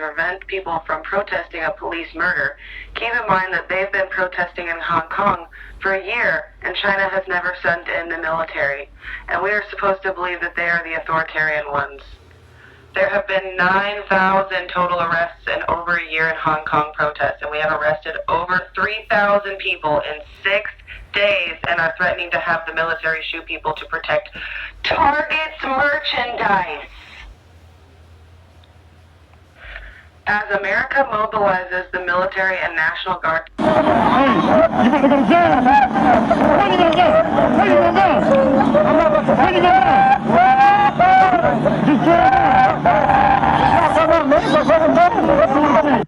prevent people from protesting a police murder, keep in mind that they've been protesting in Hong Kong for a year, and China has never sent in the military, and we are supposed to believe that they are the authoritarian ones. There have been 9,000 total arrests in over a year in Hong Kong protests, and we have arrested over 3,000 people in 6 days and are threatening to have the military shoot people to protect Target's merchandise. As America mobilizes the military and National Guard. Hey, you better go to jail. Where you gonna go? Where you gonna go? I'm not about to. Where you gonna go? Just jail now. Come on, man. Let's let him go. Let's see.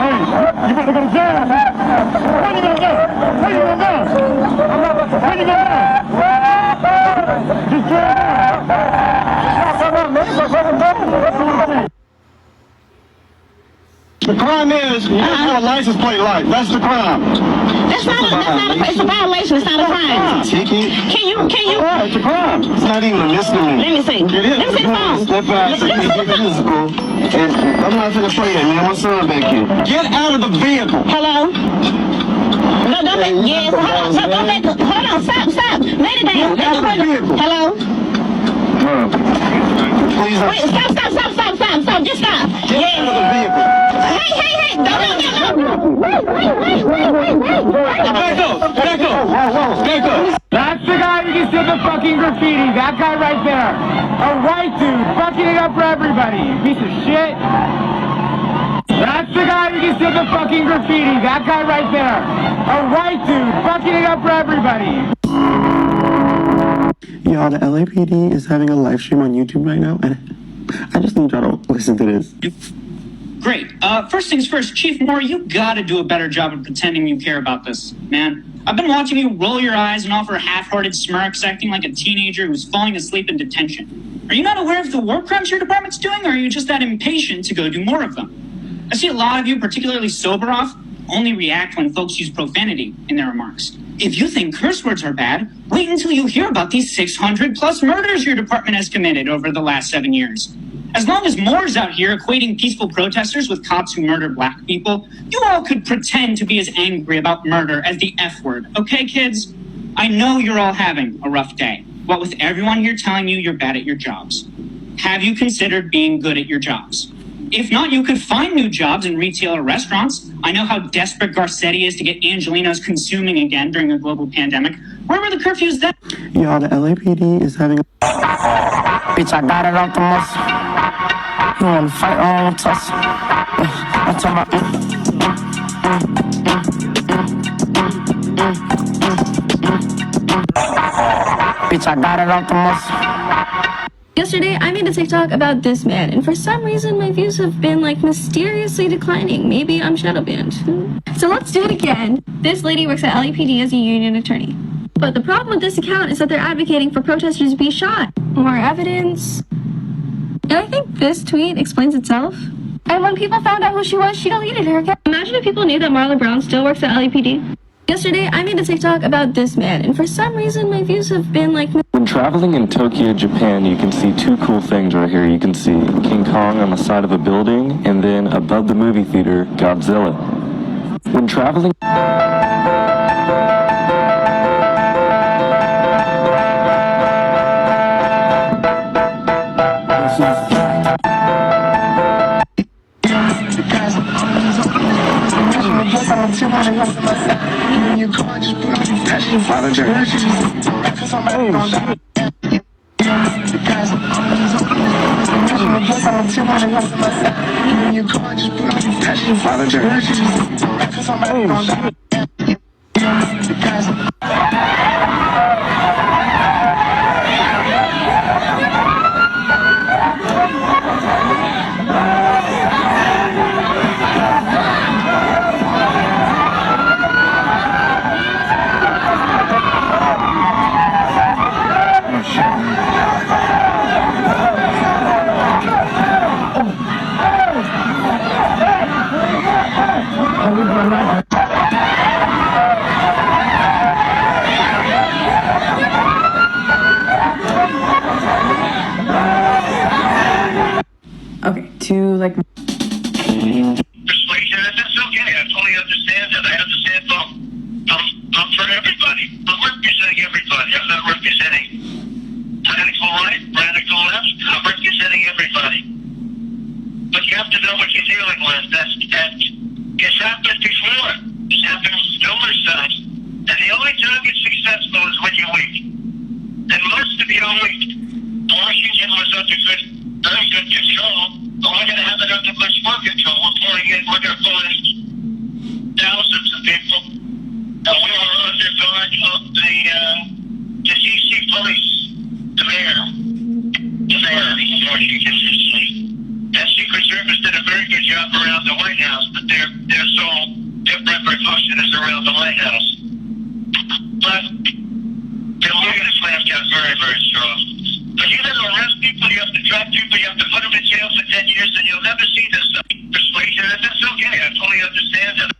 Hey, you better go to jail. Where you gonna go? Where you gonna go? I'm not about to. Where you gonna go? Just jail now. Come on, man. Let's let him go. Let's see. The crime is you don't have a license plate light. That's the crime. It's a violation. It's not a crime. Ticket. Can you? It's a crime. It's not even listening. Let me see. It is. Let me see the phone. Step out so you can get physical. And I'm not gonna play that, man. My son back here. Get out of the vehicle. Hello? No, don't make, yes. Hold on, stop. Lay it down. Get out of the vehicle. Hello? Please. Wait, stop. Just stop. Get out of the vehicle. Hey. Don't. Back up. That's the guy who just did the fucking graffiti. That guy right there. A white dude fucking it up for everybody. You piece of shit. That's the guy who just did the fucking graffiti. That guy right there. A white dude fucking it up for everybody. Y'all, the LAPD is having a live stream on YouTube right now, and I just need y'all to listen to this. Great. First things first, Chief Moore, you gotta do a better job of pretending you care about this, man. I've been watching you roll your eyes and offer half-hearted smirks, acting like a teenager who's falling asleep in detention. Are you not aware of the war crimes your department's doing, or are you just that impatient to go do more of them? I see a lot of you, particularly Soberoff, only react when folks use profanity in their remarks. If you think curse words are bad, wait until you hear about these 600 plus murders your department has committed over the last 7 years. As long as Moore's out here equating peaceful protesters with cops who murder black people, you all could pretend to be as angry about murder as the F word. Okay, kids? I know you're all having a rough day. What with everyone here telling you you're bad at your jobs. Have you considered being good at your jobs? If not, you could find new jobs in retail or restaurants. I know how desperate Garcetti is to get Angelinos consuming again during a global pandemic. Where were the curfews then? Y'all, the LAPD is having a... Bitch, I got it off the muscle. You wanna fight on tussle? I'm talking about... Bitch, I got it off the muscle. Yesterday, I made a TikTok about this man, and for some reason, my views have been, mysteriously declining. Maybe I'm shadow banned. So let's do it again. This lady works at LAPD as a union attorney. But the problem with this account is that they're advocating for protesters to be shot. More evidence. And I think this tweet explains itself. And when people found out who she was, she deleted her account. Imagine if people knew that Marla Brown still works at LAPD. Yesterday, I made a TikTok about this man, and for some reason, my views have been When traveling in Tokyo, Japan, you can see two cool things right here. You can see King Kong on the side of a building, and then above the movie theater, Godzilla. When traveling... to like. Persuasion, and that's okay. I totally understand that. I understand I'm for everybody. I'm representing everybody. I'm not representing radical right, radical left. I'm representing everybody. But you have to know what you're dealing with. It's happened before. It's happened numerous times. And the only time it's successful is when you're weak. And most of you are weak. Washington was under very good control, but we're going to have it under much more control. We're going to pull in thousands of people. And we are under guard of the D.C. police, the mayor of Washington, D.C. And Secret Service did a very good job around the White House, but their repercussion is around the White House. But the legislative got very, very strong. But you have to arrest people, you have to trap people, you have to put them in jail for 10 years, and you'll never see this persuasion. And that's okay. I totally understand that.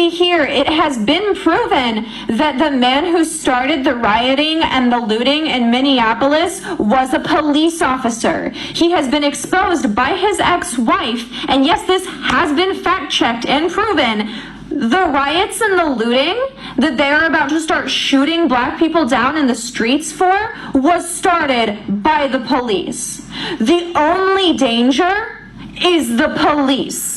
Here, it has been proven that the man who started the rioting and the looting in Minneapolis was a police officer. He has been exposed by his ex-wife, and yes, this has been fact-checked and proven. The riots and the looting that they're about to start shooting black people down in the streets for was started by the police. The only danger is the police.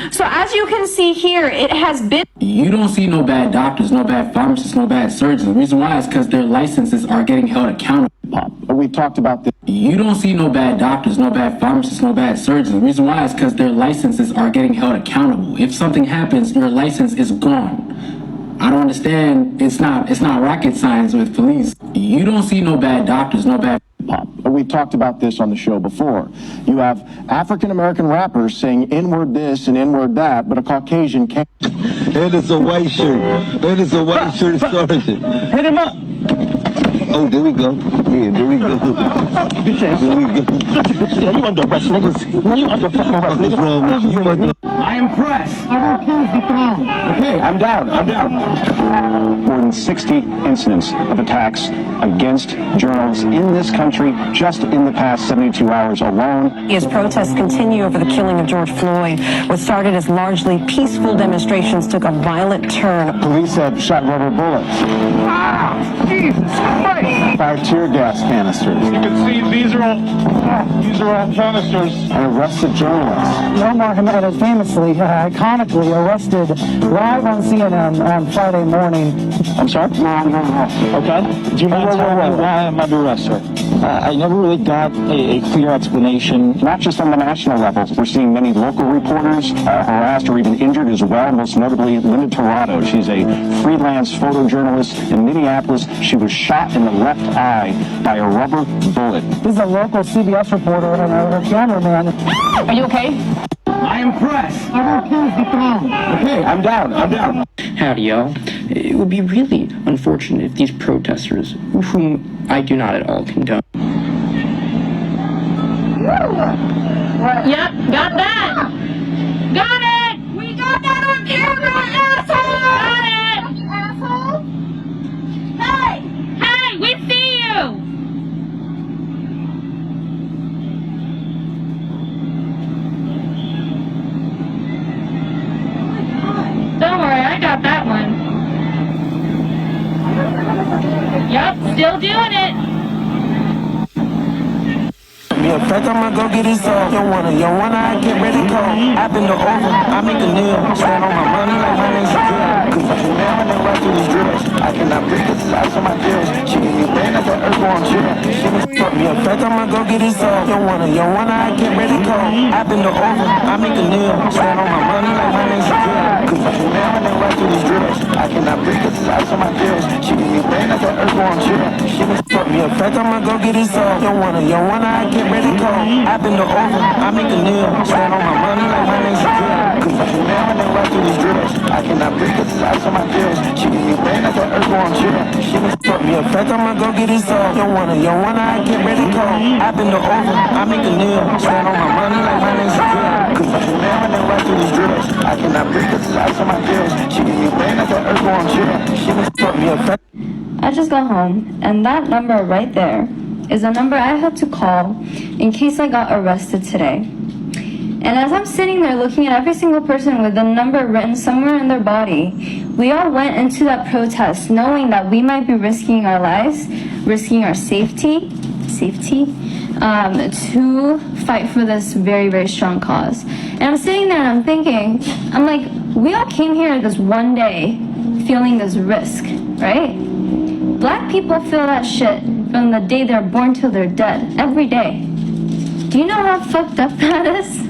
So as you can see here, it has been... You don't see no bad doctors, no bad pharmacists, no bad surgeons. The reason why is because their licenses are getting held accountable. We talked about this. You don't see no bad doctors, no bad pharmacists, no bad surgeons. The reason why is because their licenses are getting held accountable. If something happens, your license is gone. I don't understand. It's not rocket science with police. You don't see no bad doctors, no bad... We talked about this on the show before. You have African-American rappers saying N-word this and N-word that, but a Caucasian can't. It is a white shirt. It is a white shirt sergeant. Hit him up. Oh, there we go. Yeah, there we go. There we go. You under arrest, niggas. You under fucking arrest, niggas. I am pressed. Okay, I'm down. More than 60 incidents of attacks against journalists in this country just in the past 72 hours alone. As protests continue over the killing of George Floyd, what started as largely peaceful demonstrations took a violent turn. Police have shot rubber bullets. Ah, Jesus Christ! Fired tear gas canisters. You can see these are all canisters. And arrested journalists. Omar Hamed famously, iconically arrested live on CNN on Friday morning. I'm sorry? No. Okay. Do you mind telling me why I'm under arrest, sir? I never really got a clear explanation. Not just on the national level. We're seeing many local reporters harassed or even injured as well, most notably Linda Tirado. She's a freelance photojournalist in Minneapolis. She was shot in the left eye by a rubber bullet. This is a local CBS reporter and her cameraman. Are you okay? I am pressed. Okay, I'm down. Howdy, y'all. It would be really unfortunate if these protesters, whom I do not at all condone. Yep, got that. Got it. We got that on camera, asshole. Got it. Asshole. Hey, we see you. Don't worry, I got that one. Yup, still doing it. Yeah, back I'ma go get this up. You wanna, I get ready to go. I've been the over, I make a deal. Stand on my money like my name's Shaquille. Cause I can man when they run through these drills. I cannot breathe cause it's ice on my gills. She give me pain like an earthworm chill. She was fuck me up, back I'ma go get this up. You wanna, I get ready to go. I've been the over, I make a deal. Stand on my money like my name's Shaquille. Cause I can man when they run through these drills. I cannot breathe cause it's ice on my gills. She give me pain like an earthworm chill. Fuck me up, fact, I'ma go get it all. You wanna, I get ready, go. I've been to over, I make a meal. Stand on my money like my name's Shaquille. Cause like a man when they run through these drills. I cannot breathe cause it's ice on my pills. She give me brain like an earthworm chill. She been fuck me up, fact, I'ma go get it all. You wanna, I get ready, go. I've been to over, I make a meal. Stand on my money like my name's Shaquille. Cause like a man when they run through these drills. I cannot breathe cause it's ice on my pills. She give me brain like an earthworm chill. She been fuck me up, fact. I just got home, and that number right there is a number I had to call in case I got arrested today. And as I'm sitting there looking at every single person with the number written somewhere in their body, we all went into that protest knowing that we might be risking our lives, risking our safety, to fight for this very, very strong cause. And I'm sitting there and I'm thinking, I'm like, we all came here this one day feeling this risk, right? Black people feel that shit from the day they're born till they're dead, every day. Do you know how fucked up that is?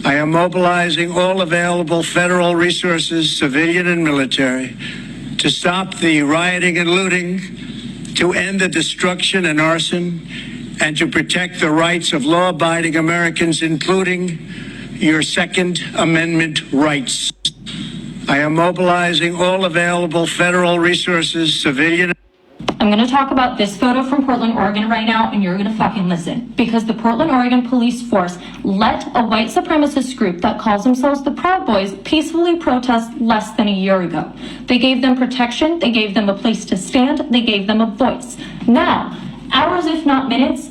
I am mobilizing all available federal resources, civilian and military, to stop the rioting and looting, to end the destruction and arson, and to protect the rights of law-abiding Americans, including your Second Amendment rights. I am mobilizing all available federal resources, civilian. I'm going to talk about this photo from Portland, Oregon right now, and you're going to fucking listen. Because the Portland, Oregon police force let a white supremacist group that calls themselves the Proud Boys peacefully protest less than a year ago. They gave them protection, they gave them a place to stand, they gave them a voice. Now, hours if not minutes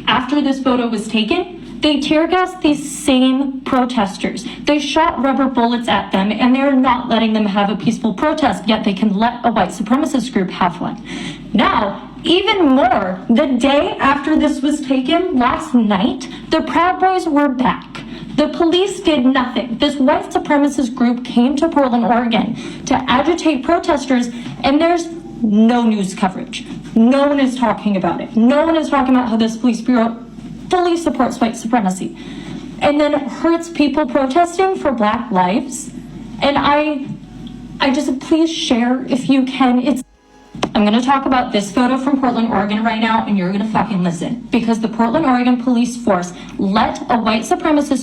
after this photo was taken, they tear gassed these same protesters. They shot rubber bullets at them, and they're not letting them have a peaceful protest, yet they can let a white supremacist group have one. Now, even more, the day after this was taken, last night, the Proud Boys were back. The police did nothing. This white supremacist group came to Portland, Oregon to agitate protesters, and there's no news coverage. No one is talking about it. No one is talking about how this police bureau fully supports white supremacy and then hurts people protesting for Black lives. And I just, please share if you can. I'm going to talk about this photo from Portland, Oregon right now, and you're going to fucking listen. Because the Portland, Oregon police force let a white supremacist